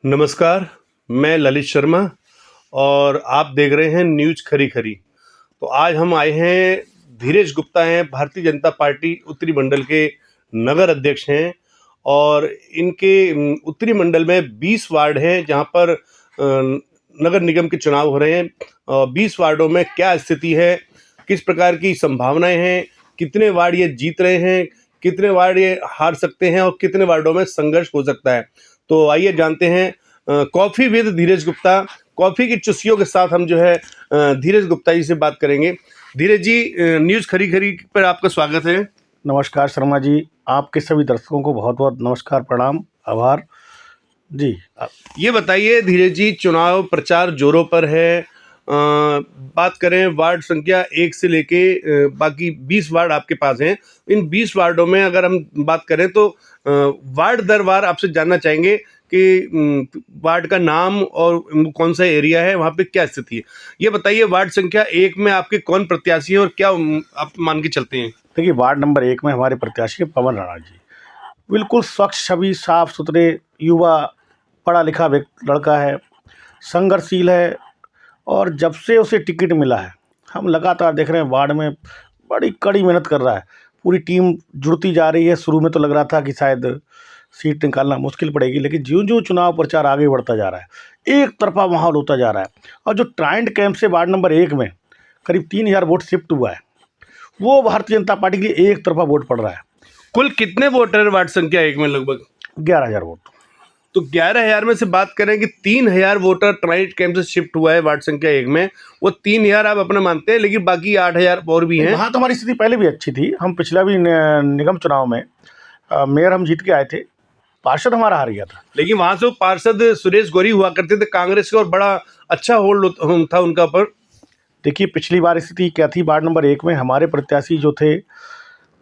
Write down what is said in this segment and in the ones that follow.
नमस्कार, मैं ललित शर्मा और आप देख रहे हैं न्यूज़ खरी खरी। तो आज हम आए हैं, धीरेश गुप्ता हैं, भारतीय जनता पार्टी उत्तरी मंडल के नगर अध्यक्ष हैं और इनके उत्तरी मंडल में 20 वार्ड हैं जहां पर नगर निगम के चुनाव हो रहे हैं। 20 वार्डों में क्या स्थिति है, किस प्रकार की संभावनाएं हैं, कितने वार्ड ये जीत रहे हैं, कितने वार्ड ये हार सकते हैं और कितने वार्डों में संघर्ष हो सकता है। तो आइए जानते हैं coffee with Dhiraj Gupta. Coffee की चुस्कियों के साथ हम जो है धीरेज गुप्ता जी से बात करेंगे। धीरेज जी, न्यूज़ खरी खरी पर आपका स्वागत है। नमस्कार शर्मा जी, आपके सभी दर्शकों को बहुत बहुत नमस्कार, प्रणाम, आभार जी। ये बताइए धीरेज जी, चुनाव प्रचार जोरों पर है। बात करें वार्ड संख्या 1 से लेके बाकी 20 वार्ड आपके पास हैं। इन 20 वार्डों में अगर हम बात करें तो वार्ड दर वार आपसे जानना चाहेंगे कि वार्ड का नाम और कौन सा एरिया है, वहाँ पे क्या स्थिति है। ये बताइए, वार्ड संख्या 1 में आपके कौन प्रत्याशी है और क्या आप मान के चलते हैं? देखिए, वार्ड नंबर 1 में हमारे प्रत्याशी हैं पवन राणा जी। बिल्कुल स्वच्छ छवि, साफ सुथरे, युवा, पढ़ा लिखा लड़का है, संघर्षशील है और जब से उसे टिकट मिला है हम लगातार देख रहे हैं वार्ड में बड़ी कड़ी मेहनत कर रहा है। पूरी टीम जुड़ती जा रही है। शुरू में तो लग रहा था कि शायद सीट निकालना मुश्किल पड़ेगी, लेकिन ज्यों-ज्यों चुनाव प्रचार आगे बढ़ता जा रहा है, एक तरफ़ा माहौल होता जा रहा है। और जो ट्राइंड कैंप से वार्ड नंबर 1 में करीब 3000 वोट शिफ्ट हुआ है, वो भारतीय जनता पार्टी के लिए एक तरफ़ा वोट पड़ रहा है। कुल कितने वोटर हैं वार्ड संख्या 1 में? लगभग 11,000 वोट। तो 11,000 में से बात करें कि 3,000 वोटर ट्राइड कैंप से शिफ्ट हुआ है वार्ड संख्या 1 में, वो 3,000 आप अपना मानते हैं, लेकिन बाकी 8,000 और भी हैं। वहाँ तो हमारी स्थिति पहले भी अच्छी थी। हम पिछला भी निगम चुनाव में मेयर हम जीत के आए थे, पार्षद हमारा हार गया था। लेकिन वहां से वो पार्षद सुरेश गौरी हुआ करते थे कांग्रेस के और बड़ा अच्छा होल्ड था उनका पर। देखिए, पिछली बार स्थिति क्या थी, वार्ड नंबर 1 में हमारे प्रत्याशी जो थे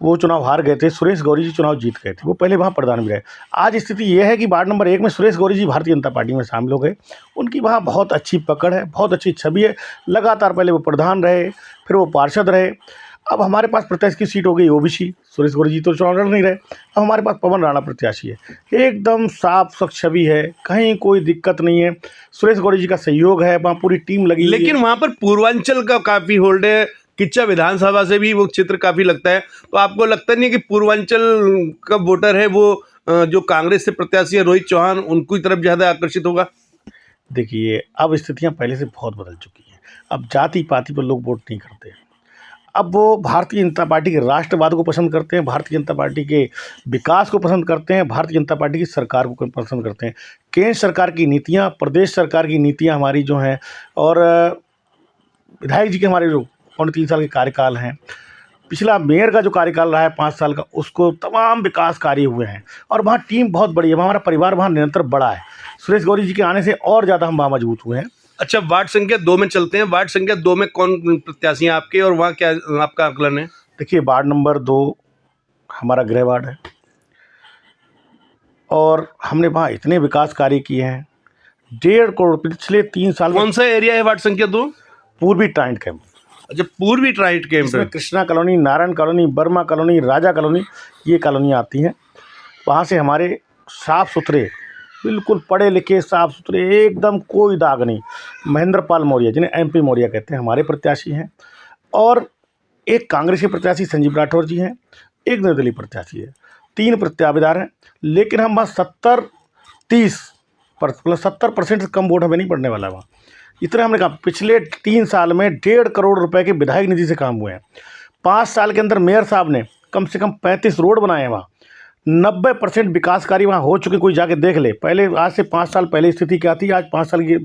वो चुनाव हार गए थे, सुरेश गौरी जी चुनाव जीत गए थे, वो पहले वहाँ प्रधान भी रहे। आज स्थिति ये है कि वार्ड नंबर 1 में सुरेश गौरी जी भारतीय जनता पार्टी में शामिल हो गए। उनकी वहाँ बहुत अच्छी पकड़ है, बहुत अच्छी छवि है। लगातार पहले वो प्रधान रहे, फिर वो पार्षद रहे। अब हमारे पास प्रत्याशी की सीट हो गई ओबीसी। सुरेश गौरी जी तो चुनाव लड़ नहीं रहे। अब हमारे पास पवन राणा प्रत्याशी है, एकदम साफ स्वच्छ छवि है, कहीं कोई दिक्कत नहीं है। सुरेश गौरी जी का सहयोग है, वहाँ पूरी टीम लगी हुई है। लेकिन वहां पर पूर्वांचल का काफी होल्ड है, किच्चा विधानसभा से भी वो चित्र काफी लगता है। तो आपको लगता नहीं है कि पूर्वांचल का वोटर है वो जो कांग्रेस से प्रत्याशी है रोहित चौहान, उनकी तरफ ज्यादा आकर्षित होगा? देखिए, अब स्थितियाँ पहले से बहुत बदल चुकी हैं। अब जाति पाति पर लोग वोट नहीं करते। अब वो भारतीय जनता पार्टी के राष्ट्रवाद को पसंद करते हैं, भारतीय जनता पार्टी के विकास को पसंद करते हैं, भारतीय जनता पार्टी की सरकार को पसंद करते हैं। केंद्र सरकार की नीतियाँ, प्रदेश सरकार की नीतियाँ हमारी जो हैं, और विधायक जी के हमारे जो 3 साल के कार्यकाल हैं, पिछला मेयर का जो कार्यकाल रहा है 5 साल का, उसको तमाम विकास कार्य हुए हैं। और वहाँ टीम बहुत बड़ी है, हमारा परिवार वहाँ निरंतर बड़ा है। सुरेश गौरी जी के आने से और ज़्यादा हम वहाँ मजबूत हुए हैं। अच्छा, वार्ड संख्या 2 में चलते हैं। वार्ड संख्या 2 में कौन प्रत्याशी हैं आपके और वहाँ क्या आपका आकलन है? देखिए, वार्ड नंबर 2 हमारा गृह वार्ड है और हमने वहाँ इतने विकास कार्य किए हैं। 1.5 करोड़ पिछले 3 साल में। कौन सा एरिया है वार्ड संख्या 2? पूर्वी ट्राइंड कैंप। अच्छा, पूर्वी ट्राइड कैंप है। इसमें Krishna colony, Narayan colony, Burma colony, Raja colony, ये कॉलोनियाँ आती हैं। वहाँ से हमारे साफ़ सुथरे, बिल्कुल पढ़े लिखे, साफ़ सुथरे, एकदम कोई दाग नहीं, महेंद्र पाल मौर्य, जिन्हें एमपी मौर्य कहते हैं, हमारे प्रत्याशी हैं। और एक कांग्रेस के प्रत्याशी संजीव राठौर जी हैं, एक निर्दलीय प्रत्याशी है, 3 प्रत्याशीदार हैं। लेकिन हम बस 70-30 प्लस 70% से कम वोट हमें नहीं पड़ने वाला वहाँ। इतना हमने कहा, पिछले 3 साल में 1.5 करोड़ रुपए के विधायक निधि से काम हुए हैं। 5 साल के अंदर मेयर साहब ने कम से कम 35 रोड बनाए हैं वहाँ। 90% विकास कार्य वहाँ हो चुके, कोई जाके देख ले। पहले आज से 5 साल पहले स्थिति क्या थी, आज 5 साल के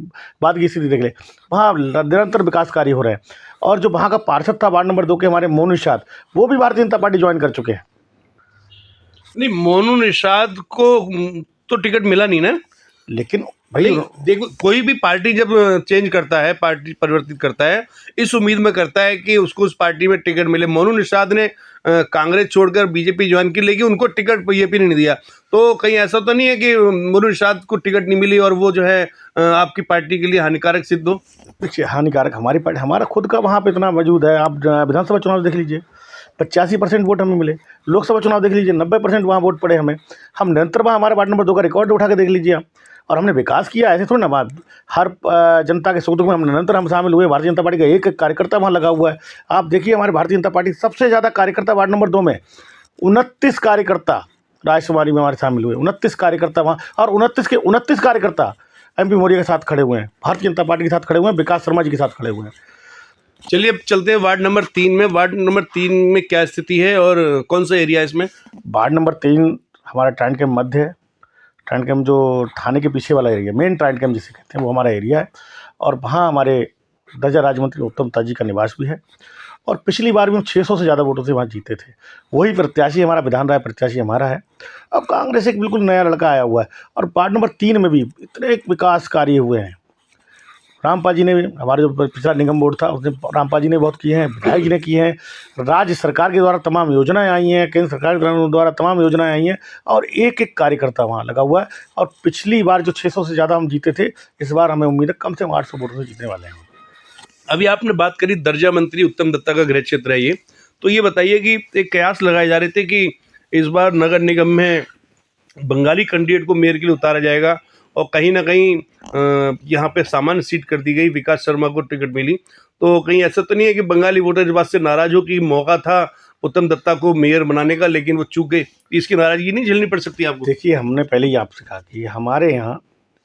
बाद की स्थिति देख ले। वहाँ निरंतर विकास कार्य हो रहे हैं। और जो वहाँ का पार्षद था वार्ड नंबर 2 के, हमारे मोनू निषाद, वो भी भारतीय जनता पार्टी ज्वाइन कर चुके हैं। नहीं, मोनू निषाद को तो टिकट मिला नहीं ना। लेकिन भाई देखो, कोई भी पार्टी जब चेंज करता है, पार्टी परिवर्तित करता है, इस उम्मीद में करता है कि उसको उस पार्टी में टिकट मिले। मोनू निषाद ने कांग्रेस छोड़कर बीजेपी ज्वाइन की, लेकिन उनको टिकट बीजेपी ने नहीं दिया। तो कहीं ऐसा तो नहीं है कि मोनू निषाद को टिकट नहीं मिली और वो जो है आपकी पार्टी के लिए हानिकारक सिद्ध हो? देखिए, हानिकारक हमारी पार्टी, हमारा खुद का वहाँ पे इतना मौजूद है। आप विधानसभा चुनाव देख लीजिए, 85% वोट हमें मिले। लोकसभा चुनाव देख लीजिए, 90% वहाँ वोट पड़े हमें। हम निरंतर वहाँ, हमारे वार्ड नंबर 2 का रिकॉर्ड उठा के देख लीजिए आप। और हमने विकास किया, ऐसे थोड़ी ना बात। हर जनता के सुख दुख में हम निरंतर हम शामिल हुए। भारतीय जनता पार्टी का एक एक कार्यकर्ता वहाँ लगा हुआ है। आप देखिए हमारे भारतीय जनता पार्टी सबसे ज़्यादा कार्यकर्ता वार्ड नंबर 2 में 29 कार्यकर्ता राजकुमारी में हमारे शामिल हुए, 29 कार्यकर्ता वहाँ, और 29 के 29 कार्यकर्ता MP मौर्य के साथ खड़े हुए हैं, भारतीय जनता पार्टी के साथ खड़े हुए हैं, विकास शर्मा जी के साथ खड़े हुए हैं। चलिए अब चलते हैं वार्ड नंबर 3 में। वार्ड नंबर 3 में क्या स्थिति है और कौन सा एरिया है इसमें? वार्ड नंबर 3 हमारा ट्रायन कैंप मध्य है। ट्रायन कैंप जो थाने के पीछे वाला एरिया, मेन ट्रायन कैंप जिसे कहते हैं, वो हमारा एरिया है। और वहाँ हमारे दर्जा राज्य मंत्री उत्तम ताज जी का निवास भी है। और पिछली बार भी हम 600 से ज़्यादा वोटों से वहाँ जीते थे। वही प्रत्याशी हमारा, विधान राय प्रत्याशी हमारा है। अब कांग्रेस एक बिल्कुल नया लड़का आया हुआ है। और वार्ड नंबर 3 में भी इतने विकास कार्य हुए हैं। रामपाल जी ने, हमारे जो पिछला निगम बोर्ड था उसने, रामपाल जी ने बहुत किए हैं, विधायक जी ने किए हैं। राज्य सरकार के द्वारा तमाम योजनाएं आई हैं, केंद्र सरकार के द्वारा तमाम योजनाएं आई हैं, और एक एक कार्यकर्ता वहाँ लगा हुआ है। और पिछली बार जो 600 से ज़्यादा हम जीते थे, इस बार हमें उम्मीद है कम से कम 800 वोटों से जीतने वाले हैं। अभी आपने बात करी दर्जा मंत्री उत्तम दत्ता का गृह क्षेत्र है ये, तो ये बताइए कि एक कयास लगाए जा रहे थे कि इस बार नगर निगम में बंगाली कैंडिडेट को मेयर के लिए उतारा जाएगा, और कहीं ना कहीं यहाँ पे सामान्य सीट कर दी गई, विकास शर्मा को टिकट मिली। तो कहीं ऐसा तो नहीं है कि बंगाली वोटर इस बात से नाराज हो कि मौका था उत्तम दत्ता को मेयर बनाने का लेकिन वो चूक गए, इसकी नाराजगी नहीं झेलनी पड़ सकती आपको? देखिए, हमने पहले ही आपसे कहा कि हमारे यहाँ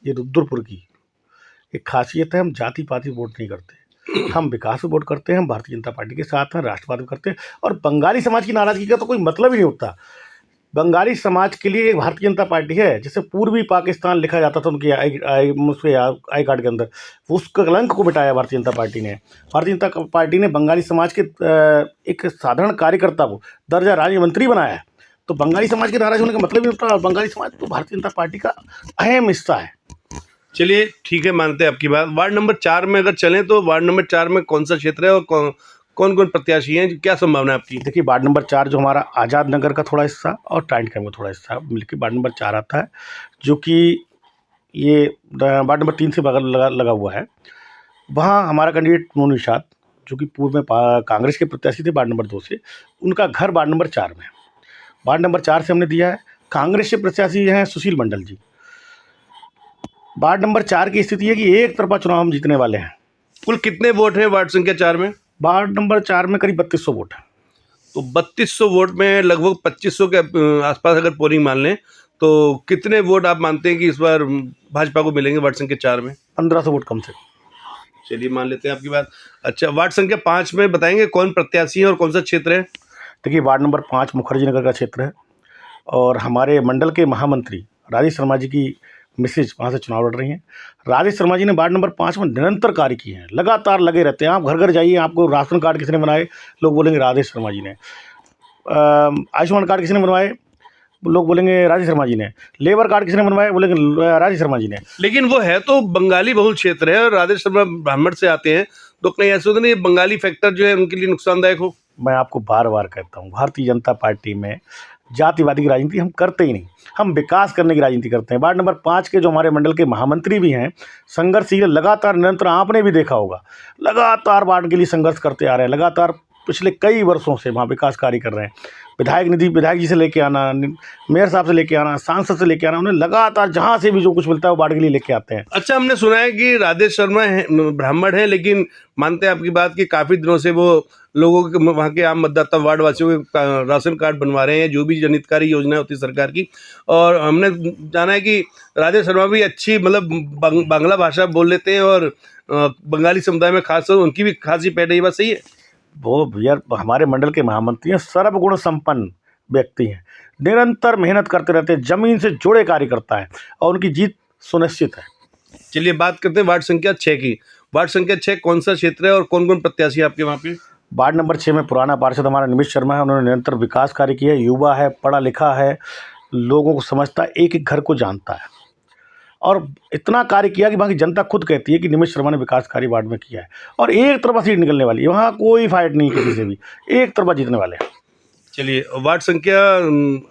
ये रुद्रपुर की एक खासियत है, हम जाति पाति वोट नहीं करते, हम विकास पे वोट करते हैं, हम भारतीय जनता पार्टी के साथ हैं, राष्ट्रवाद में करते हैं। और बंगाली समाज की नाराजगी का तो कोई मतलब ही नहीं होता। बंगाली समाज के लिए एक भारतीय जनता पार्टी है। जैसे पूर्वी पाकिस्तान लिखा जाता था उनके आई कार्ड के अंदर, उस कलंक को मिटाया भारतीय जनता पार्टी ने। भारतीय जनता पार्टी ने बंगाली समाज के एक साधारण कार्यकर्ता को दर्जा राज्य मंत्री बनाया है। तो बंगाली समाज के नाराज होने का मतलब ही होता है। बंगाली समाज तो भारतीय जनता पार्टी का अहम हिस्सा है। चलिए ठीक है, मानते हैं आपकी बात। वार्ड नंबर 4 में अगर चलें तो वार्ड नंबर 4 में कौन सा क्षेत्र है और कौन कौन प्रत्याशी हैं, क्या संभावना है आपकी? देखिए, वार्ड नंबर 4 जो हमारा आज़ाद नगर का थोड़ा हिस्सा और ट्रायन कैंप का थोड़ा हिस्सा मिलकर वार्ड नंबर 4 आता है, जो कि ये वार्ड नंबर 3 से बगल लगा हुआ है। वहाँ हमारा कैंडिडेट मोनू निषाद, जो कि पूर्व में कांग्रेस के प्रत्याशी थे वार्ड नंबर 2 से, उनका घर वार्ड नंबर 4 में है। वार्ड नंबर 4 से हमने दिया है। कांग्रेस के प्रत्याशी हैं सुशील मंडल जी। वार्ड नंबर 4 की स्थिति है कि एक तरफा चुनाव हम जीतने वाले हैं। कुल कितने वोट हैं वार्ड संख्या 4 में? वार्ड नंबर 4 में करीब 3200 वोट है। तो 3200 वोट में लगभग 2500 के आसपास अगर पोलिंग मान लें तो कितने वोट आप मानते हैं कि इस बार भाजपा को मिलेंगे वार्ड संख्या 4 में? 1500 वोट कम से। चलिए मान लेते हैं आपकी बात। अच्छा, वार्ड संख्या 5 में बताएंगे कौन प्रत्याशी है और कौन सा क्षेत्र है? देखिए, वार्ड नंबर 5 मुखर्जी नगर का क्षेत्र है, और हमारे मंडल के महामंत्री राजेश शर्मा जी की मिसेज वहाँ से चुनाव लड़ रही हैं। राजेश शर्मा जी ने वार्ड नंबर 5 में निरंतर कार्य किए हैं, लगातार लगे रहते हैं। आप घर घर जाइए, आपको राशन कार्ड किसने बनाए, लोग बोलेंगे राजेश शर्मा जी ने। आयुष्मान कार्ड किसने बनवाए, लोग बोलेंगे राजेश शर्मा जी ने। लेबर कार्ड किसने बनवाए, बोलेंगे राजेश शर्मा जी ने। लेकिन वो है तो बंगाली बहुल क्षेत्र है और राजेश शर्मा ब्राह्मण से आते हैं, तो कहीं ऐसा तो नहीं बंगाली फैक्टर जो है उनके लिए नुकसानदायक हो? मैं आपको बार बार कहता हूँ, भारतीय जनता पार्टी में जातिवादी की राजनीति हम करते ही नहीं, हम विकास करने की राजनीति करते हैं। वार्ड नंबर 5 के जो हमारे मंडल के महामंत्री भी हैं, संघर्षशील, लगातार निरंतर, आपने भी देखा होगा, लगातार वार्ड के लिए संघर्ष करते आ रहे हैं। लगातार पिछले कई वर्षों से वहाँ विकास कार्य कर रहे हैं। विधायक निधि विधायक जी से लेके आना, मेयर साहब से लेके आना, सांसद से लेके आना, उन्हें लगातार जहाँ से भी जो कुछ मिलता है वो वार्ड के लिए लेके आते हैं। अच्छा, हमने सुना है कि राजेश शर्मा ब्राह्मण है, लेकिन मानते हैं आपकी बात कि काफ़ी दिनों से वो लोगों के, वहाँ के आम मतदाता वार्ड वासियों के राशन कार्ड बनवा रहे हैं, जो भी जनहितकारी योजना होती है सरकार की। और हमने जाना है कि राजेश शर्मा भी अच्छी मतलब बांग्ला भाषा बोल लेते हैं और बंगाली समुदाय में खासकर उनकी भी खासी पैठ है, ये बात सही है? वो भैया हमारे मंडल के महामंत्री हैं, सर्वगुण संपन्न व्यक्ति हैं, निरंतर मेहनत करते रहते हैं, जमीन से जुड़े कार्यकर्ता हैं, और उनकी जीत सुनिश्चित है। चलिए बात करते हैं वार्ड संख्या 6 की। वार्ड संख्या 6 कौन सा क्षेत्र है और कौन कौन प्रत्याशी है आपके वहाँ पे? वार्ड नंबर 6 में पुराना पार्षद हमारा निमित शर्मा है। उन्होंने निरंतर विकास कार्य किया है, युवा है, पढ़ा लिखा है, लोगों को समझता है, एक एक घर को जानता है, और इतना कार्य किया कि वहाँ की जनता खुद कहती है कि निमित शर्मा ने विकास कार्य वार्ड में किया है। और एक तरफा सीट निकलने वाली है, वहाँ कोई फाइट नहीं किसी से भी, एक तरफा जीतने वाले हैं। चलिए वार्ड संख्या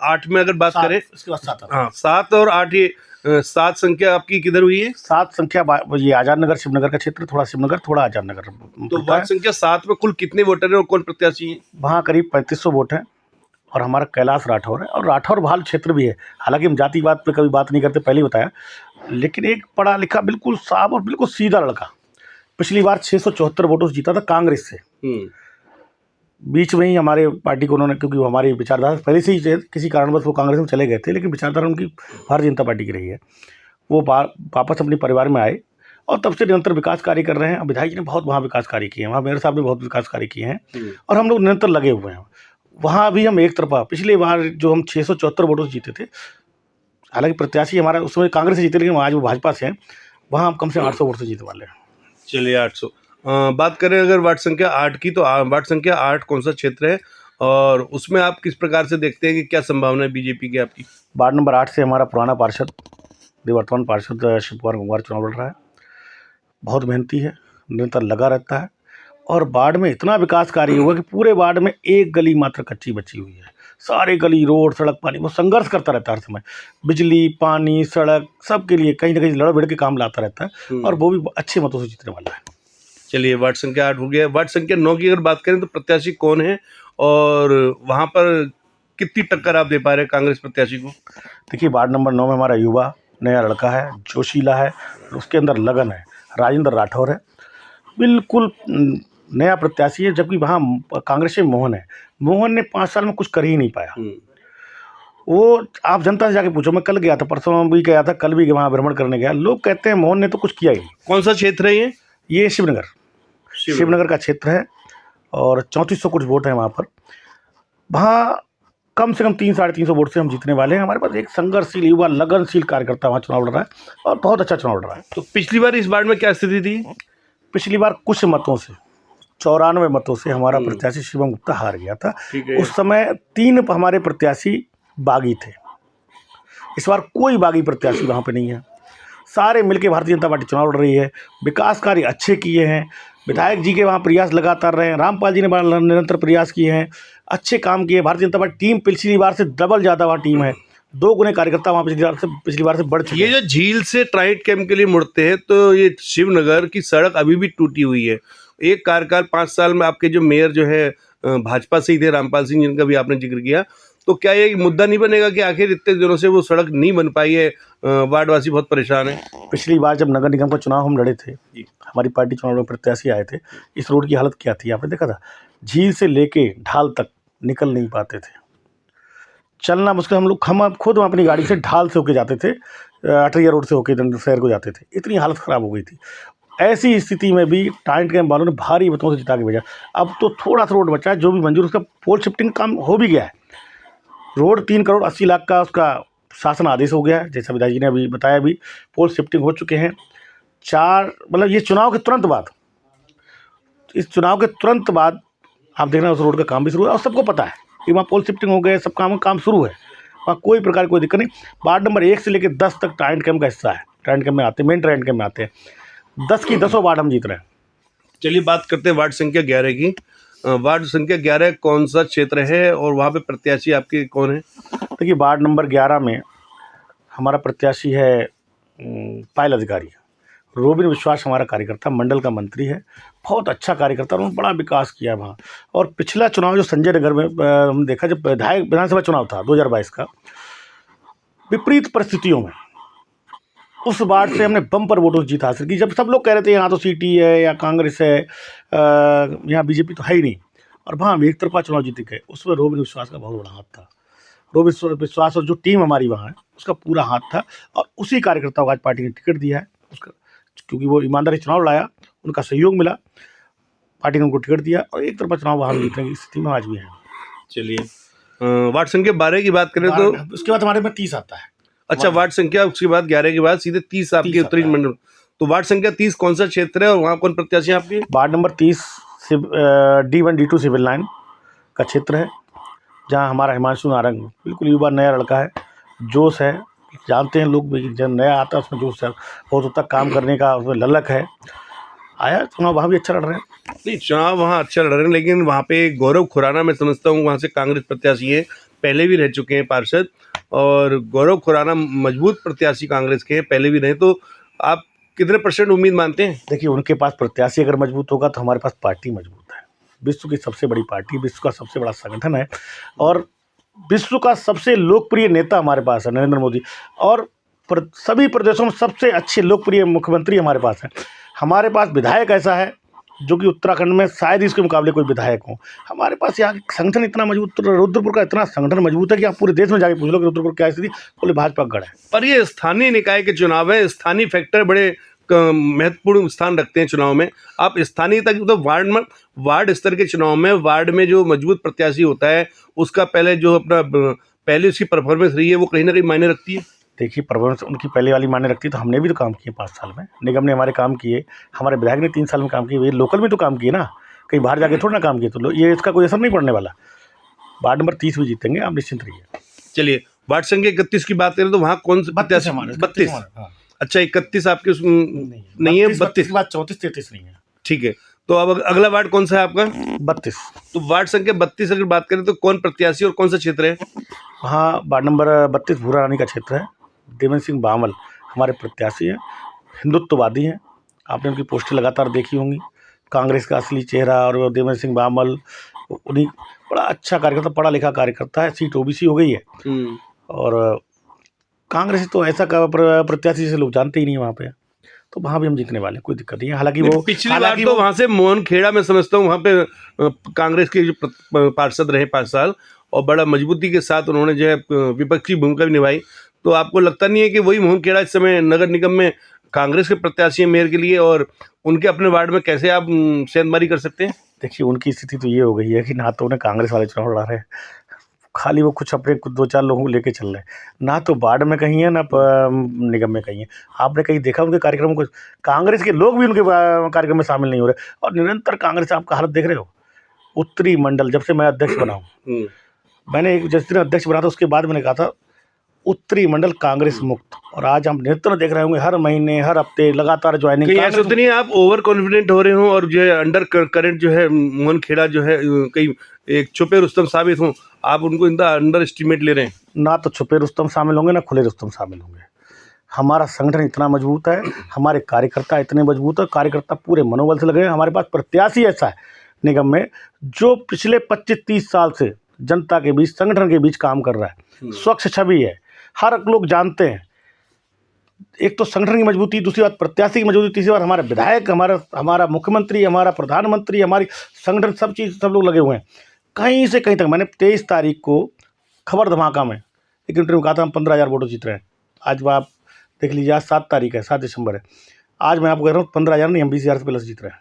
8 में अगर बात करें, इसके बाद 7। हाँ 7 और 8, ये 7 संख्या आपकी किधर हुई है? 7 संख्या ये आज़ाद नगर शिवनगर का क्षेत्र, थोड़ा शिवनगर थोड़ा आज़ाद नगर तो वार्ड संख्या 7 में कुल कितने वोटर हैं और कौन प्रत्याशी हैं? वहाँ करीब 3500 वोट हैं, और हमारा कैलाश राठौर है, और राठौर भाल क्षेत्र भी है। हालांकि हम जातिवाद पे कभी बात नहीं करते, पहले ही बताया, लेकिन एक पढ़ा लिखा बिल्कुल साफ और बिल्कुल सीधा लड़का। पिछली बार 674 वोटों से जीता था कांग्रेस से। बीच में ही हमारे पार्टी को उन्होंने, क्योंकि वो हमारी विचारधारा पहले से ही किसी कारणवश वो कांग्रेस में चले गए थे, लेकिन विचारधारा उनकी भारतीय जनता पार्टी की रही है। वो वापस अपने परिवार में आए और तब से निरंतर विकास कार्य कर रहे हैं। विधायक जी ने बहुत वहाँ विकास कार्य किए हैं, वहाँ मेयर साहब ने बहुत विकास कार्य किए हैं, और हम लोग निरंतर लगे हुए हैं। वहाँ भी हम एक तरफा, पिछली बार जो हम 674 वोटों से जीते थे, हालांकि प्रत्याशी हमारा उस समय कांग्रेस से जीते, लेकिन आज वो भाजपा से हैं, वहाँ हम कम से 800 वोट से जीतने वाले हैं। चलिए 800। बात करें अगर वार्ड संख्या 8 की, तो वार्ड संख्या 8 कौन सा क्षेत्र है और उसमें आप किस प्रकार से देखते हैं कि क्या संभावना है बीजेपी की आपकी? वार्ड नंबर 8 से हमारा पुराना पार्षद, निवर्तमान पार्षद शिव कुमार गंगवार चुनाव लड़ रहा है। बहुत मेहनती है, निरंतर लगा रहता है, और वार्ड में इतना विकास कार्य हुआ कि पूरे वार्ड में एक गली मात्र कच्ची बची हुई है। सारे गली, रोड, सड़क, पानी, वो संघर्ष करता रहता है हर समय। बिजली, पानी, सड़क, सबके लिए कहीं ना कहीं लड़ भिड़ के काम लाता रहता है, और वो भी अच्छे मतों से जीतने वाला है। चलिए वार्ड संख्या 8 हो गया। वार्ड संख्या 9 की अगर बात करें तो प्रत्याशी कौन है और वहाँ पर कितनी टक्कर आप दे पा रहे हैं कांग्रेस प्रत्याशी को? देखिए, वार्ड नंबर 9 में हमारा युवा नया लड़का है, जोशीला है, उसके अंदर लगन है, राजेंद्र राठौर है। बिल्कुल नया प्रत्याशी है, जबकि वहाँ कांग्रेस में मोहन है। मोहन ने 5 साल में कुछ कर ही नहीं पाया। वो आप जनता से जाके पूछो, मैं कल गया था, परसों भी गया था, कल भी वहाँ भ्रमण करने गया, लोग कहते हैं मोहन ने तो कुछ किया ही नहीं। कौन सा क्षेत्र है ये शिवनगर का क्षेत्र है, और 3400 कुछ वोट हैं वहाँ पर। वहाँ कम से कम 300-350 वोट से हम जीतने वाले हैं। हमारे पास एक संघर्षशील युवा, लगनशील कार्यकर्ता वहाँ चुनाव लड़ रहा है, और बहुत अच्छा चुनाव लड़ रहा है। तो पिछली बार इस वार्ड में क्या स्थिति थी? पिछली बार कुछ मतों से, 94 मतों से हमारा प्रत्याशी शिवम गुप्ता हार गया था। उस समय 3 हमारे प्रत्याशी बागी थे। इस बार कोई बागी प्रत्याशी वहाँ पे नहीं है, सारे मिलके भारतीय जनता पार्टी चुनाव लड़ रही है। विकास कार्य अच्छे किए हैं, विधायक जी के वहाँ प्रयास लगातार रहे हैं, रामपाल जी ने बड़ा निरंतर प्रयास किए हैं, अच्छे काम किए। भारतीय जनता पार्टी टीम पिछली बार से डबल ज़्यादा वहाँ टीम है, 2 गुने कार्यकर्ता वहाँ पिछली बार से बढ़ चुके हैं। ये जो झील से ट्राइट कैंप के लिए मुड़ते हैं, तो ये शिवनगर की सड़क अभी भी टूटी हुई है। एक कार्यकाल 5 साल में आपके जो मेयर जो है भाजपा से ही थे, रामपाल सिंह, जिनका भी आपने जिक्र किया, तो क्या ये मुद्दा नहीं बनेगा कि आखिर इतने दिनों से वो सड़क नहीं बन पाई है, वार्डवासी बहुत परेशान है? पिछली बार जब नगर निगम का चुनाव हम लड़े थे, हमारी पार्टी चुनाव में प्रत्याशी आए थे, इस रोड की हालत क्या थी आपने देखा था? झील से लेके ढाल तक निकल नहीं पाते थे, चलना मुश्किल। हम खुद अपनी गाड़ी से ढाल से होके जाते थे, अटरिया रोड से होके शहर को जाते थे, इतनी हालत ख़राब हो गई थी। ऐसी स्थिति में भी टाइट कैंप वालों ने भारी मतों से जिता के भेजा। अब तो थोड़ा सा रोड बचा है, जो भी मंजूर, उसका पोल शिफ्टिंग काम हो भी गया है। रोड 3 करोड़ 80 लाख का उसका शासन आदेश हो गया है, जैसा विधायक जी ने अभी बताया, भी पोल शिफ्टिंग हो चुके हैं। 4 मतलब ये चुनाव के तुरंत बाद, इस चुनाव के तुरंत बाद आप देख रहे हैं उस रोड का काम भी शुरू है, और सबको पता है कि वहाँ पोल शिफ्टिंग हो गए, सब काम शुरू है, वहाँ कोई प्रकार की कोई दिक्कत नहीं। वार्ड नंबर 1 से लेकर 10 तक टाइट कैंप का हिस्सा है, टाइट कैंप में आते हैं, मेन टाइट कैंप में आते हैं। 10 की 10 वार्ड हम जीत रहे हैं। चलिए बात करते हैं वार्ड संख्या 11 की। वार्ड संख्या 11 कौन सा क्षेत्र है और वहाँ पे प्रत्याशी आपके कौन है? देखिए, वार्ड नंबर 11 में हमारा प्रत्याशी है पायल अधिकारी। रोबिन विश्वास हमारा कार्यकर्ता, मंडल का मंत्री है, बहुत अच्छा कार्यकर्ता, उन्होंने बड़ा विकास किया वहाँ। और पिछला चुनाव जो संजय नगर में हम देखा, जब विधानसभा चुनाव था 2022 का, विपरीत परिस्थितियों में उस वार्ड से हमने बम्पर वोटों से जीत हासिल की। जब सब लोग कह रहे थे यहाँ तो सीटी है या कांग्रेस है, यहाँ बीजेपी तो है ही नहीं, और वहाँ हम एक तरफा चुनाव जीत गए। उसमें रोबिन विश्वास का बहुत बड़ा हाथ था। रोबिन विश्वास और जो टीम हमारी वहाँ है, उसका पूरा हाथ था, और उसी कार्यकर्ता को आज पार्टी ने टिकट दिया है उसका, क्योंकि वो ईमानदारी चुनाव लाया, उनका सहयोग मिला, पार्टी ने उनको टिकट दिया, और एक तरफा चुनाव वहाँ जीतने की स्थिति में आज भी है। चलिए वार्ड संख्या 12 की बात करें तो उसके बाद हमारे में 30 आता है। अच्छा, वार्ड संख्या उसके बाद 11 के बाद सीधे 30 आपके उत्तरी मंडल। तो वार्ड संख्या 30 कौन सा क्षेत्र है और वहाँ कौन प्रत्याशी है आपकी? Ward number 30 D1 D2 civil line का क्षेत्र है, जहाँ हमारा हिमांशु नारंग बिल्कुल युवा नया लड़का है, जोश है, जानते हैं लोग, जब नया आता है उसमें जोश है, बहुत तक काम करने का उसमें ललक है। आया चुनाव, वहाँ भी अच्छा लड़ रहे हैं। नहीं, चुनाव वहाँ अच्छा लड़ रहे हैं, लेकिन वहाँ पे गौरव खुराना, मैं समझता हूँ वहाँ से कांग्रेस प्रत्याशी हैं, पहले भी रह चुके हैं पार्षद, और गौरव खुराना मजबूत प्रत्याशी कांग्रेस के पहले भी रहे, तो आप कितने % उम्मीद मानते हैं? देखिए, उनके पास प्रत्याशी अगर मजबूत होगा तो हमारे पास पार्टी मजबूत है। विश्व की सबसे बड़ी पार्टी, विश्व का सबसे बड़ा संगठन है, और विश्व का सबसे लोकप्रिय नेता हमारे पास है नरेंद्र मोदी, और सभी प्रदेशों में सबसे अच्छे लोकप्रिय मुख्यमंत्री हमारे पास हैं। हमारे पास विधायक ऐसा है जो कि उत्तराखंड में शायद इसके मुकाबले कोई विधायक हो। हमारे पास यहाँ संगठन इतना मजबूत, रुद्रपुर का इतना संगठन मजबूत है कि आप पूरे देश में जाके पूछ लो कि रुद्रपुर क्या स्थिति, बोले भाजपा का गढ़ है। पर ये स्थानीय निकाय के चुनाव है, स्थानीय फैक्टर बड़े महत्वपूर्ण स्थान रखते हैं चुनाव में। आप स्थानीय तक तो वार्ड स्तर के चुनाव में वार्ड में जो मजबूत प्रत्याशी होता है उसका पहले उसकी परफॉर्मेंस रही है वो कहीं ना कहीं मायने रखती है। देखिए, परफॉर्मेंस उनकी पहले वाली मायने रखती है, तो हमने भी तो काम किए 5 साल में, निगम ने हमारे काम किए, हमारे विधायक ने 3 साल में काम किए, ये लोकल में तो काम किए ना, कहीं बाहर जाके थोड़ा ना काम किए, तो ये इसका कोई असर नहीं पड़ने वाला। वार्ड नंबर 30 भी जीतेंगे, आप निश्चिंत रहिए। चलिए, वार्ड संख्या 31 की बात करें तो वहाँ कौन से प्रत्याशी? 32। अच्छा, 31 आपके नहीं है? 32 के बाद 34-33 नहीं है। ठीक है, तो अब अगला वार्ड कौन सा है आपका? 32। तो वार्ड संख्या 32 अगर बात करें तो कौन प्रत्याशी और कौन सा क्षेत्र है? वहाँ वार्ड नंबर 32 भूरा रानी का क्षेत्र है। देवेंद्र सिंह बामल हमारे प्रत्याशी हैं, हिंदुत्ववादी हैं, आपने उनकी पोस्टर लगातार देखी होंगी। कांग्रेस का असली चेहरा, और देवेंद्र सिंह बामल उन्हीं, बड़ा अच्छा कार्यकर्ता, पढ़ा लिखा कार्यकर्ता है। सीट ओबीसी हो गई है, और कांग्रेस तो ऐसा प्रत्याशी जिसे लोग जानते ही नहीं वहाँ पे, तो वहाँ भी हम जीतने वाले, कोई दिक्कत नहीं है। हालांकि वो पिछली बार तो वहाँ से मोहन खेड़ा, मैं समझता हूँ वहाँ पे कांग्रेस के जो पार्षद रहे 5 साल, और बड़ा मजबूती के साथ उन्होंने जो है विपक्षी भूमिका भी निभाई। तो आपको लगता नहीं है कि वही मोहन खेड़ा इस समय नगर निगम में कांग्रेस के प्रत्याशी हैं मेयर के लिए, और उनके अपने वार्ड में कैसे आप सेंधमारी कर सकते हैं? देखिए, उनकी स्थिति तो ये हो गई है कि ना तो उन्हें कांग्रेस वाले चुनाव लड़ा रहे, खाली वो कुछ अपने 2-4 लोगों को लेके चल रहे हैं, ना तो वार्ड में कहीं है, ना निगम में कहीं है। आपने कहीं देखा उनके कार्यक्रमों को? कांग्रेस के लोग भी उनके कार्यक्रम में शामिल नहीं हो रहे, और निरंतर कांग्रेस, आपका हालत देख रहे हो। उत्तरी मंडल, जब से मैं अध्यक्ष बना हूँ, मैंने जिस दिन अध्यक्ष बना था उसके बाद मैंने कहा था उत्तरी मंडल कांग्रेस मुक्त, और आज हम निरंतर देख रहे होंगे, हर महीने हर हफ्ते लगातार ज्वाइनिंग। कहीं ऐसा तो नहीं आप ओवर कॉन्फिडेंट हो रहे हो और जो है अंडर करंट जो है मोहन खेड़ा जो है कहीं एक छुपे रुस्तम साबित हो, आप उनको इतना अंडर एस्टिमेट ले रहे हैं? ना तो छुपे रुस्तम शामिल होंगे, ना खुले रुस्तम शामिल होंगे। हमारा संगठन इतना मजबूत है, हमारे कार्यकर्ता इतने मजबूत है, कार्यकर्ता पूरे मनोबल से लगे हैं। हमारे पास प्रत्याशी ऐसा है निगम में जो पिछले 25-30 साल से जनता के बीच, संगठन के बीच काम कर रहा है, स्वच्छ छवि है, हर लोग जानते हैं। एक तो संगठन की मजबूती, दूसरी बात प्रत्याशी की मजबूती, तीसरी बात हमारे विधायक, हमारा मुख्यमंत्री, हमारा प्रधानमंत्री, हमारी संगठन, सब चीज़, सब लोग लगे हुए हैं कहीं से कहीं तक। मैंने 23 तारीख को खबर धमाका में एक इंटरव्यू कहा था हम 15,000 वोटों जीत रहे हैं। आज आप देख लीजिए, आज 7 तारीख है, 7 दिसंबर है, आज मैं आपको कह रहा हूँ 15,000 नहीं, हम 20,000 से प्लस जीत रहे हैं।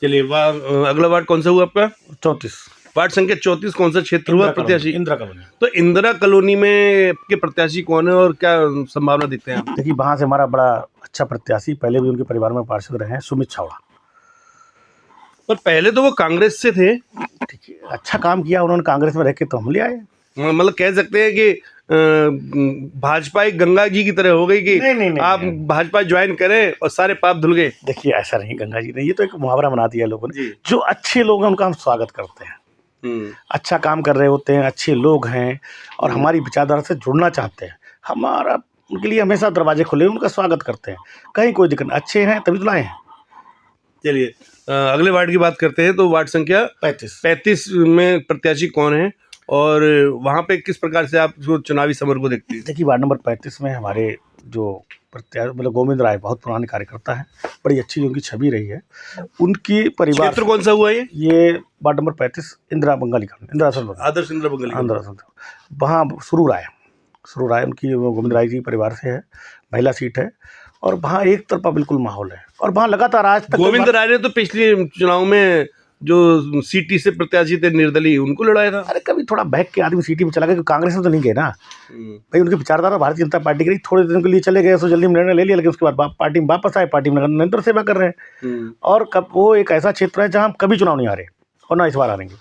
चलिए, अगला वार्ड कौन सा हुआ आपका? 34। वार्ड संख्या 34 कौन सा क्षेत्र हुआ प्रत्याशी? इंदिरा कॉलोनी। तो इंदिरा कॉलोनी में के प्रत्याशी कौन है और क्या संभावना देखते हैं आप? देखिए, वहाँ से हमारा बड़ा अच्छा प्रत्याशी, पहले भी उनके परिवार में पार्षद रहे हैं, सुमित छावड़ा। पर पहले तो वो कांग्रेस से थे। ठीक है, अच्छा काम किया उन्होंने, कांग्रेस में रह के तो हम ले आए। मतलब कह सकते हैं कि भाजपा एक गंगा जी की तरह हो गई कि नहीं, आप भाजपा ज्वाइन करें और सारे पाप धुल गए। देखिए, ऐसा नहीं, गंगा जी नहीं, ये तो एक मुहावरा बना दिया लोगों ने। जो अच्छे लोग हैं उनका हम स्वागत करते हैं, अच्छा काम कर रहे होते हैं, अच्छे लोग हैं और हमारी विचारधारा से जुड़ना चाहते हैं, हमारा उनके लिए हमेशा दरवाजे खुले, उनका स्वागत करते हैं, कहीं कोई दिक्कत नहीं, अच्छे हैं तभी तो लाए हैं। चलिए, अगले वार्ड की बात करते हैं। तो वार्ड संख्या 35 में प्रत्याशी कौन है और वहाँ पे किस प्रकार से आप जो चुनावी समर को देखते हैं? देखिए, वार्ड नंबर 35 में हमारे जो प्रत्याशी, मतलब गोविंद राय, बहुत पुराने कार्यकर्ता हैं, बड़ी अच्छी उनकी छवि रही है। उनकी परिवार क्षेत्र कौन सा हुआ ये ward number 35 Indira Bengali colony, Adarsh Indira Bengali, वहाँ शुरू राय उनकी, गोविंद राय जी परिवार से है, महिला सीट है, और वहाँ एक तरफा बिल्कुल माहौल है, और वहाँ लगातार आज तक गोविंद राय ने तो पिछले चुनाव में जो सीटी से प्रत्याशी थे निर्दलीय, उनको लड़ाया था। अरे कभी थोड़ा बहक के आदमी सीटी में चला गया, कांग्रेस में तो नहीं गए ना भाई, उनकी विचारधारा भारतीय जनता पार्टी की रही, थोड़े दिन के लिए चले गए, सो जल्दी में निर्णय ले लिया, लेकिन उसके बाद पार्टी में वापस आए, पार्टी में निरंतर सेवा कर रहे हैं, और कब वो एक ऐसा क्षेत्र है जहाँ कभी चुनाव नहीं आ रहे और ना इस बार आ रहेंगे।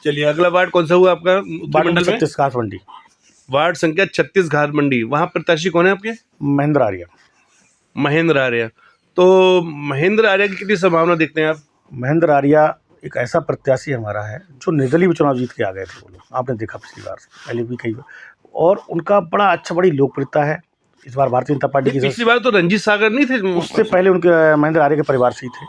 चलिए, अगला वार्ड कौन सा हुआ आपका? वार्ड नंबर 36 घाट मंडी, वार्ड संख्या 36 घाट मंडी, वहाँ प्रत्याशी कौन है आपके? महेंद्र आर्या। तो महेंद्र आर्या की कितनी संभावना देखते हैं आप? महेंद्र आर्या एक ऐसा प्रत्याशी हमारा है जो निर्दलीय भी चुनाव जीत के आ गए थे, वो लोग, आपने देखा पिछली बार, पहले भी कई बार, और उनका बड़ी लोकप्रियता है इस बार भारतीय जनता पार्टी की। पिछली बार तो रंजीत सागर नहीं थे, उससे पहले उनके महेंद्र आर्या के परिवार से ही थे।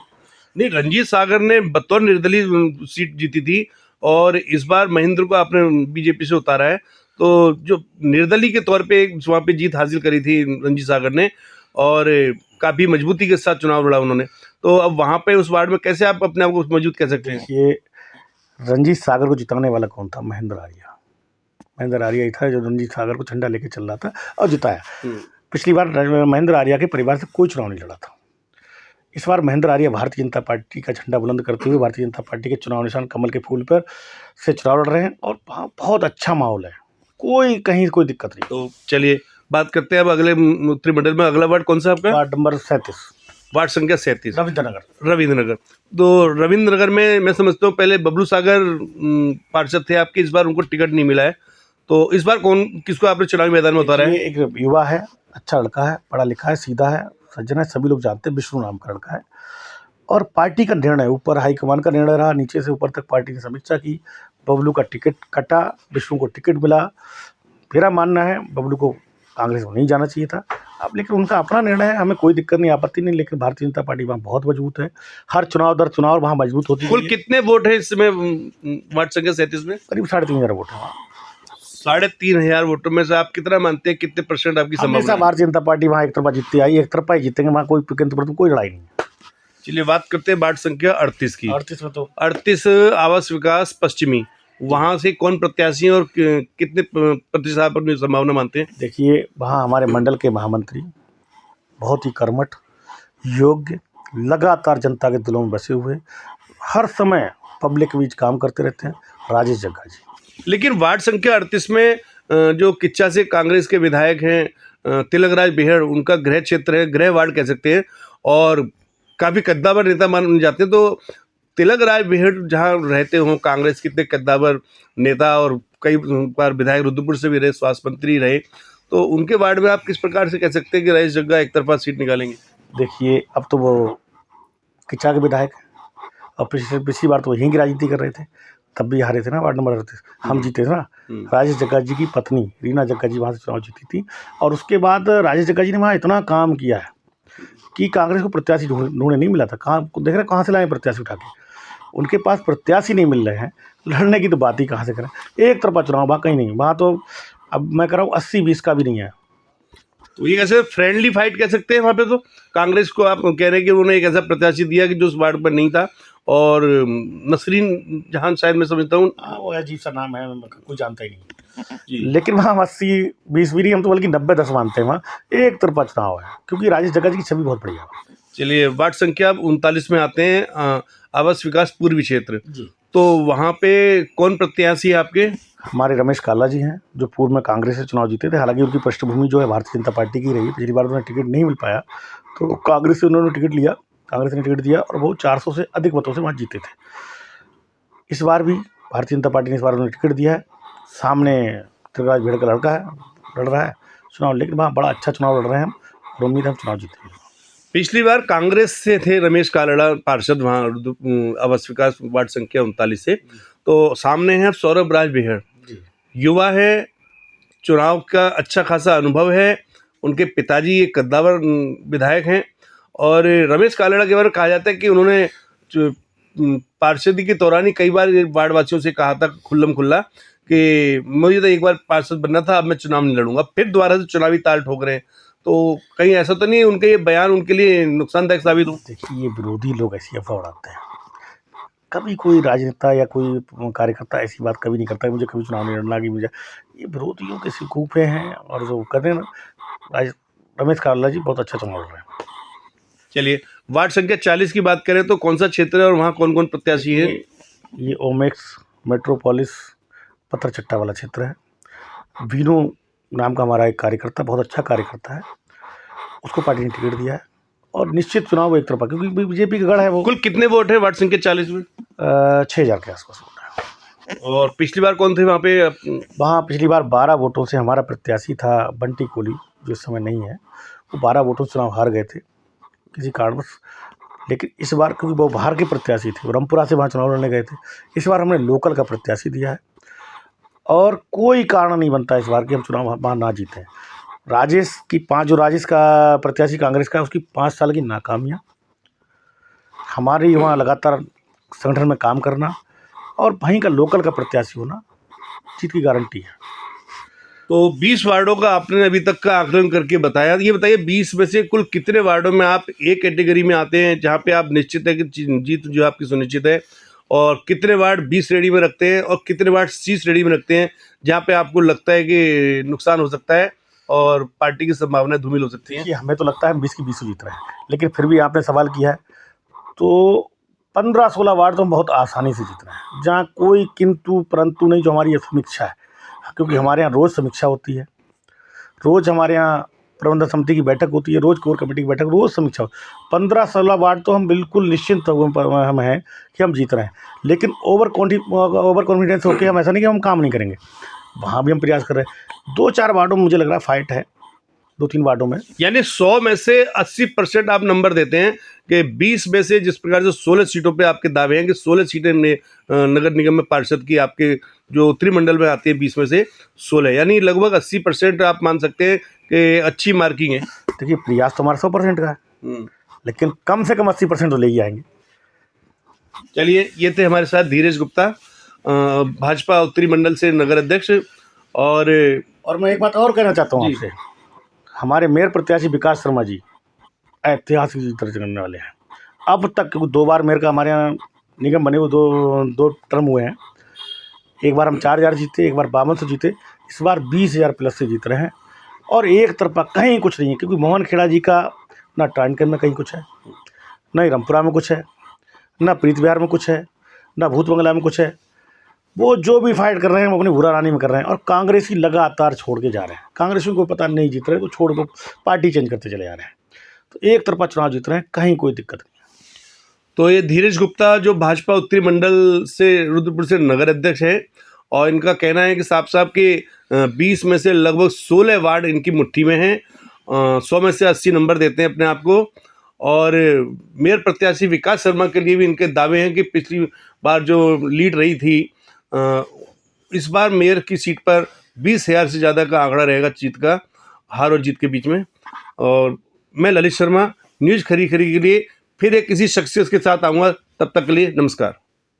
नहीं, रंजीत सागर ने बतौर निर्दलीय सीट जीती थी और इस बार महेंद्र को आपने बीजेपी से उतारा है, तो जो निर्दलीय के तौर पे वहाँ पे जीत हासिल करी थी रंजीत सागर ने, और काफ़ी मजबूती के साथ चुनाव लड़ा उन्होंने, तो अब वहाँ पे उस वार्ड में कैसे आप अपने आप को मौजूद कह सकते हैं? ये रंजीत सागर को जिताने वाला कौन था? महेंद्र आर्या। महेंद्र आर्या ही था जो रंजीत सागर को झंडा लेके चल रहा था और जिताया। पिछली बार महेंद्र आर्या के परिवार से कोई चुनाव नहीं लड़ा था। इस बार महेंद्र आर्या भारतीय जनता पार्टी का झंडा बुलंद करते हुए भारतीय जनता पार्टी के चुनाव निशान कमल के फूल पर से चुनाव लड़ रहे हैं और बहुत अच्छा माहौल है, कोई कहीं कोई दिक्कत नहीं। तो चलिए बात करते हैं अब अगले उत्तरी मंडल में। अगला वार्ड कौन सा आपका? वार्ड नंबर 37, वार्ड संख्या 37, रविंद्रनगर। रविंद्रनगर। तो रविंद्रनगर में मैं समझता हूँ पहले बबलू सागर पार्षद थे आपके, इस बार उनको टिकट नहीं मिला है, तो इस बार किसको आपने चुनावी मैदान में उतारा है? ये एक युवा है, अच्छा लड़का है, पढ़ा लिखा है, सीधा है, सज्जन है, सभी लोग जानते हैं, विष्णु नाम का लड़का है। और पार्टी का निर्णय, ऊपर हाईकमान का निर्णय रहा, नीचे से ऊपर तक पार्टी ने समीक्षा की, बबलू का टिकट कटा, विष्णु को टिकट मिला। मेरा मानना है बबलू को कांग्रेस में नहीं जाना चाहिए था, अब लेकिन उनका अपना निर्णय है, हमें कोई दिक्कत नहीं, आपत्ति नहीं, लेकिन भारतीय जनता पार्टी वहाँ बहुत मजबूत है, हर चुनाव दर चुनाव वहाँ मजबूत होती है। कुल कितने वोट है इसमें वार्ड संख्या 37 में? करीब 3,500 वोट है वहाँ। 3,500 वोटों में से आप कितना मानते हैं, कितने % आपकी हमेशा संभावना है? भारतीय जनता पार्टी वहाँ एक तरफा जीतती आई, एक तरफा ही जीतेंगे, वहाँ कोई कोई लड़ाई नहीं है। चलिए बात करते हैं वार्ड संख्या 38 की। 38 में तो 38 आवास विकास पश्चिमी, वहां से कौन प्रत्याशी और कितने प्रतिशत आप अपनी संभावना मानते हैं? देखिए, वहाँ हमारे मंडल के महामंत्री बहुत ही कर्मठ, योग्य, लगातार जनता के दिलों में बसे हुए, हर समय पब्लिक के बीच काम करते रहते हैं, राजेश जग्गा जी। लेकिन वार्ड संख्या 38 में जो किच्चा से कांग्रेस के विधायक हैं तिलकराज बेहड़, उनका गृह क्षेत्र है, गृह वार्ड कह सकते हैं, और काफ़ी कद्दावर नेता माने जाते हैं, तो तिलकराज बेहड़ जहाँ रहते हों, कांग्रेस के इतने कद्दावर नेता और कई बार विधायक रुद्रपुर से भी रहे, स्वास्थ्य मंत्री रहे, तो उनके वार्ड में आप किस प्रकार से कह सकते हैं कि राजेश जग्गा एक तरफा सीट निकालेंगे? देखिए, अब तो वो किच्चा के विधायक हैं और पिछली बार तो यहीं की राजनीति कर रहे थे, तब भी हारे थे ना वार्ड नंबर 38, हम जीते थे ना। राजेश जग्गा जी की पत्नी रीना जग्गा जी वहाँ से चुनाव जीती थी, और उसके बाद राजेश जग्गा जी ने वहाँ इतना काम किया है कि कांग्रेस को प्रत्याशी ढूंढने नहीं मिला था। देख रहे कहाँ से लाए प्रत्याशी उठा के, उनके पास प्रत्याशी नहीं मिल रहे हैं, लड़ने की तो बात ही कहाँ से करें। एक तरफा चुनाव, वहाँ कहीं नहीं, वहाँ तो अब मैं कह रहा हूँ 80-20 का भी नहीं है। तो ये कैसे फ्रेंडली फाइट कह सकते हैं वहाँ पे? तो कांग्रेस को आप कह रहे हैं कि उन्होंने एक ऐसा प्रत्याशी दिया कि जो उस वार्ड पर नहीं था, और नसरीन जहां शायद मैं समझता हूँ, वो अजीब सा नाम है, कोई जानता ही नहीं जी। लेकिन वहाँ 80-20 भी नहीं, हम तो बल्कि 90-10 मानते हैं। वहाँ एक तरफा चुनाव है, क्योंकि राजेश जग्गा जी की छवि बहुत बढ़िया है। चलिए वार्ड संख्या 39 में आते हैं, आवास विकास पूर्वी क्षेत्र जी। तो वहाँ पे कौन प्रत्याशी है आपके? हमारे रमेश काला जी हैं, जो पूर्व में कांग्रेस से चुनाव जीते थे, हालांकि उनकी पृष्ठभूमि जो है भारतीय जनता पार्टी की रही। पिछली बार उन्हें टिकट नहीं मिल पाया, तो कांग्रेस से उन्होंने टिकट लिया, कांग्रेस ने टिकट दिया और वो 400 से अधिक मतों से वहाँ जीते थे। इस बार भी भारतीय जनता पार्टी ने इस बार उन्हें टिकट दिया है। सामने तिलकराज बेहड़ का लड़का है, लड़ रहा है चुनाव, लेकिन वहाँ बड़ा अच्छा चुनाव लड़ रहे हैं हम, और उम्मीद है हम चुनाव जीतेंगे। पिछली बार कांग्रेस से थे रमेश कालड़ा पार्षद वहाँ आवास विकास वार्ड संख्या 39 से, तो सामने है सौरभ राज बेहड़, युवा है, चुनाव का अच्छा खासा अनुभव है, उनके पिताजी एक कद्दावर विधायक हैं, और रमेश कालड़ा के बारे में कहा जाता है कि उन्होंने पार्षदी के दौरान ही कई बार वार्ड वासियों से कहा था खुल्लम खुल्ला कि मुझे तो एक बार पार्षद बनना था, अब मैं चुनाव नहीं लड़ूंगा, फिर दोबारा से चुनावी ताल ठोक रहे हैं, तो कहीं ऐसा तो नहीं है उनके ये बयान उनके लिए नुकसानदायक साबित हो? देखिए, ये विरोधी लोग ऐसी अफवाह उड़ाते हैं, कभी कोई राजनेता या कोई कार्यकर्ता ऐसी बात कभी नहीं करता कि मुझे कभी चुनाव नहीं लड़ना, कि मुझे, ये विरोधियों के शिकूफे हैं, और जो कर रहे हैं ना, रमेश काला जी बहुत अच्छा चुनाव लड़ रहे हैं। चलिए वार्ड संख्या 40 की बात करें तो कौन सा क्षेत्र है और वहाँ कौन कौन प्रत्याशी है? ये ओमेक्स मेट्रोपोलिस पत्थर चट्टा वाला क्षेत्र है। वीनू नाम का हमारा एक कार्यकर्ता, बहुत अच्छा कार्यकर्ता है, उसको पार्टी ने टिकट दिया है, और निश्चित चुनाव एक तरफा, क्योंकि बीजेपी का गढ़ है वो। कुल कितने वोट है वार्ड संख्या 40 में? 6,000 के आसपास वोट है। और पिछली बार कौन थे वहाँ पे? वहाँ पिछली बार 12 वोटों से हमारा प्रत्याशी था बंटी कोहली, जो इस समय नहीं है, वो 12 वोटों से चुनाव हार गए थे किसी कारणवश। लेकिन इस बार क्योंकि वो बाहर के प्रत्याशी थे, रामपुरा से वहाँ चुनाव लड़ने गए थे, इस बार हमने लोकल का प्रत्याशी दिया है, और कोई कारण नहीं बनता इस बार कि हम चुनाव वहाँ ना जीतें। राजेश का प्रत्याशी कांग्रेस का, उसकी 5 साल की नाकामियाँ, हमारी वहाँ लगातार संगठन में काम करना, और वहीं का लोकल का प्रत्याशी होना जीत की गारंटी है। तो 20 वार्डों का आपने अभी तक का आकलन करके बताया। ये बताइए 20 में से कुल कितने वार्डों में आप एक कैटेगरी में आते हैं जहाँ पे आप निश्चित है कि जीत जो आपकी सुनिश्चित है, और कितने वार्ड बी श्रेणी में रखते हैं और कितने वार्ड सी श्रेणी में रखते हैं जहाँ पे आपको लगता है कि नुकसान हो सकता है और पार्टी की संभावनाएं धूमिल हो सकती हैं? कि हमें तो लगता है हम 20 की 20 जीत रहे हैं, लेकिन फिर भी आपने सवाल किया है तो 15-16 वार्ड तो हम बहुत आसानी से जीत रहे हैं, जहाँ कोई किंतु परंतु नहीं, जो हमारी ये समीक्षा है, क्योंकि हमारे यहाँ रोज़ समीक्षा होती है, रोज़ हमारे यहाँ प्रबंधन समिति की बैठक होती है, रोज़ कोर कमेटी की बैठक, रोज़ समीक्षा 15-16 वार्ड तो हम बिल्कुल निश्चिंत हम हैं कि हम जीत रहे हैं। लेकिन ओवर कॉन्फिडेंस होकर हम ऐसा नहीं कि हम काम नहीं करेंगे, वहाँ भी हम प्रयास कर रहे हैं। 2-4 वार्डों में मुझे लग रहा है फाइट है, 2-3 वार्डों में। यानी 100 में से 80% आप नंबर देते हैं कि 20 में से जिस प्रकार से 16 सीटों पे आपके दावे हैं कि 16 सीटें नगर निगम में पार्षद की आपके जो उत्तरी मंडल में आती है 20 में से 16, यानी लगभग 80% आप मान सकते हैं कि अच्छी मार्किंग है। देखिए प्रयास तो हमारा 100% का है, लेकिन कम से कम 80% तो ले ही आएंगे। चलिए, ये थे हमारे साथ धीरेश गुप्ता, भाजपा उत्तरी मंडल से नगर अध्यक्ष। और मैं एक बात और कहना चाहता हूँ जी। आपसे, हमारे मेयर प्रत्याशी विकास शर्मा जी ऐतिहासिक जीत दर्ज करने वाले हैं। अब तक 2 बार मेयर का हमारे यहाँ निगम बने हुए 2 टर्म हुए हैं, एक बार हम 4,000 जीते, एक बार 5200 जीते, इस बार 20,000 प्लस से जीत रहे हैं। और एक तरफा कहीं कुछ नहीं है, क्योंकि मोहन खेड़ा जी का ना टाइमकन में कहीं कुछ है, ना ही रामपुरा में कुछ है, ना प्रीत विहार में कुछ है, ना भूत बंगला में कुछ है। वो जो भी फाइट कर रहे हैं वो अपनी बुरा रानी में कर रहे हैं, और कांग्रेसी लगातार छोड़ के जा रहे हैं। कांग्रेसियों को पता नहीं जीत रहे तो छोड़ को पार्टी चेंज करते चले जा रहे हैं, तो एक तरफा चुनाव जीत रहे हैं, कहीं कोई दिक्कत नहीं। तो ये धीरेश गुप्ता जो भाजपा उत्तरी मंडल से रुद्रपुर से नगर अध्यक्ष है, और इनका कहना है कि साफ साफ कि 20 में से लगभग 16 वार्ड इनकी मुट्ठी में हैं, 100 में से 80 नंबर देते हैं अपने आप को। और मेयर प्रत्याशी विकास शर्मा के लिए भी इनके दावे हैं कि पिछली बार जो लीड रही थी, इस बार मेयर की सीट पर 20,000 से ज़्यादा का आंकड़ा रहेगा जीत का, हार और जीत के बीच में। और मैं ललित शर्मा, न्यूज़ खरी खरी के लिए फिर एक किसी शख्सियत के साथ आऊँगा, तब तक के लिए नमस्कार।